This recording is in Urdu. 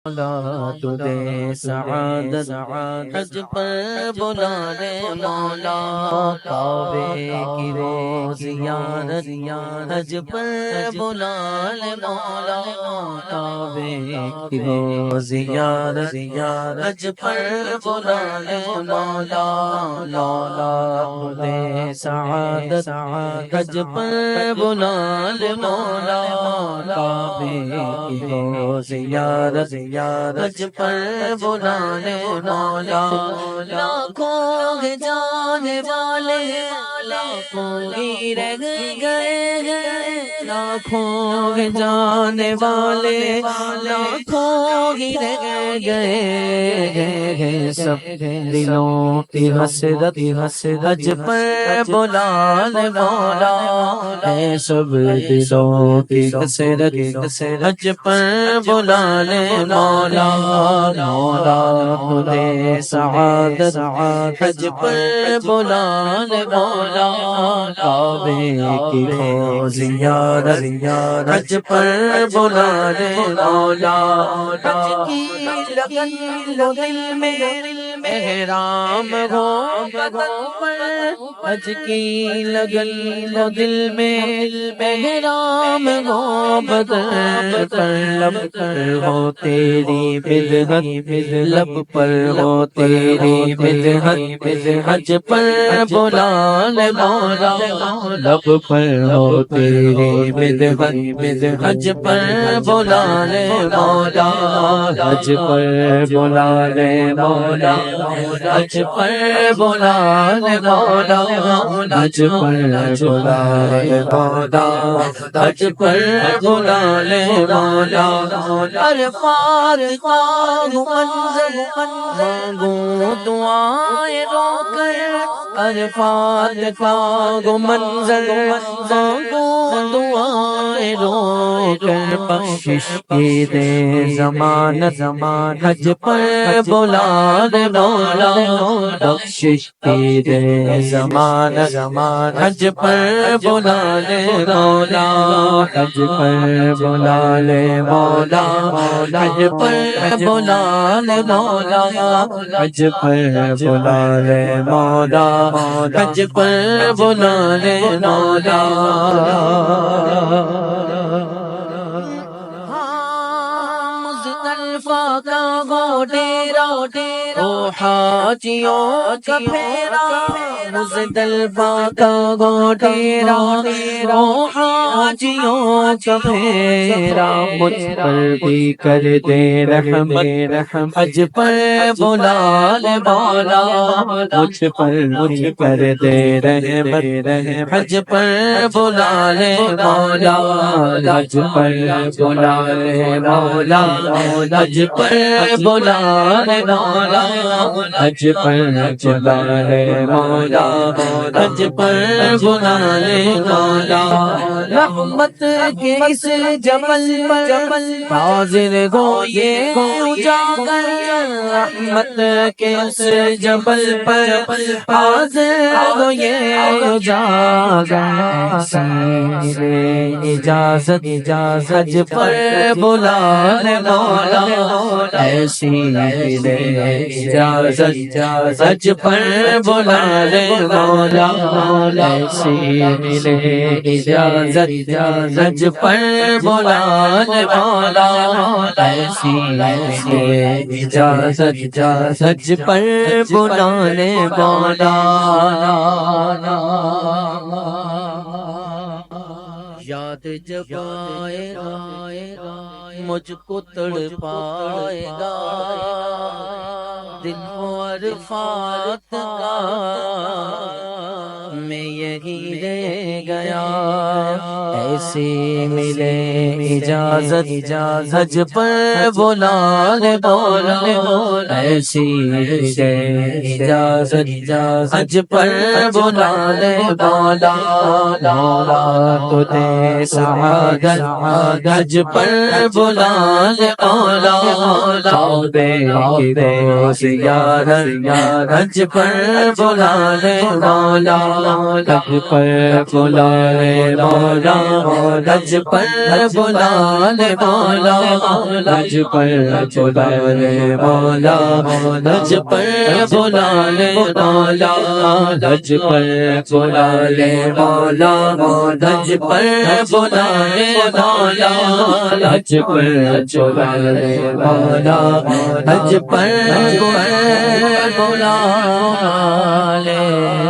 مولا تجھے سعادت حج پر بلا لے مولا کعبے کی روز زیارت حج پر بلا لے مولا کعبے کی روز زیارت حج پر بلا لے مولا مولا تجھے سعادت حج پر بلا لے مولا کعبے کی روز زیارت حج پر بلا لے مولا لاکھوں کے جانے والے لاکھوں ہی رہ گئے لاکھوں کے جانے والے لاکھوں ہی رہ گئے سب دلوں کی حسرت حج پر بلا لے مولا اے سب دلوں کی حسرت حج پر بلا لے مولا مولا تجھے سعادت حج پر بلا لے مولا کعبے کی روز زیارت حج پر بلا لے مولا حج کی لگن دل میں احرام ہو بدن پر حج کی لگن دل میں احرام ہو بدن پر لب پر ہو تیری بدعت لب پر ہو تیری بدعت حج پر بلا لے مولا لب پر ہو تیری بدعت حج پر بلا لے مولا حج پر بلا لے مولا حج پر بلا لے مولا حج پر بلا لے مولا حج پر بلا لے مولا عرفات منظر مانگوں دعائیں رو کر عرفات کا منظر مانگوں دعائیں رو کر بخشش کی دے ضمانت حج پر بلا لے مولا بخشش کی دے ضمانت حج پر بلا لے مولا حج پر بلا لے مولا حج پر بلا لے مولا حج پر بلا لے مولا حج پر بلا لے مولا مصطفیٰ کا وہ ڈیرا او حاجیوں کا پھیرا مصطفیٰ کا وہ ڈیرا او حاجیوں کا پھیرا مجھ پر بھی کر دے رحمت حج پر بلا لے مولا مجھ پر کر دے رحمت حج پر بلا لے مولا حج پر بلا لے مولا حج پر بلا لے مولا حج پر بلا لے مولا حج پر بلا لے مولا رحمت کے اس جبل پر حاضر ہو یہ اجاگر رحمت کے اس جبل پر حاضر ہو یہ اجاگر سیر اجازت حج پر بلا لے مولا ایسی ملے اجازت حج پر بلا لے مولا ایسی ملے اجازت حج پر بلا لے مولا ایسی ملے اجازت حج پر بلا لے مولا یاد جب آئے گا مجھ کو تڑپائے گا دن ہو عرفات کا میں یہی رہ گیا ایسی ملے اجازت حج پر بلا لے مولا ایسی ملے اجازت حج پر بلا لے مولا مولا تجھے سعادت حج پر بلا لے مولا کعبے کی روز زیارت حج پر بلا لے مولا حج پر بلا لے مولا حج پر بلا لے مولا حج پر بلا لے مولا حج پر بلا لے مولا حج پر بلا لے مولا حج پر بلا لے مولا حج پر بلا لے مولا حج پر بلا لے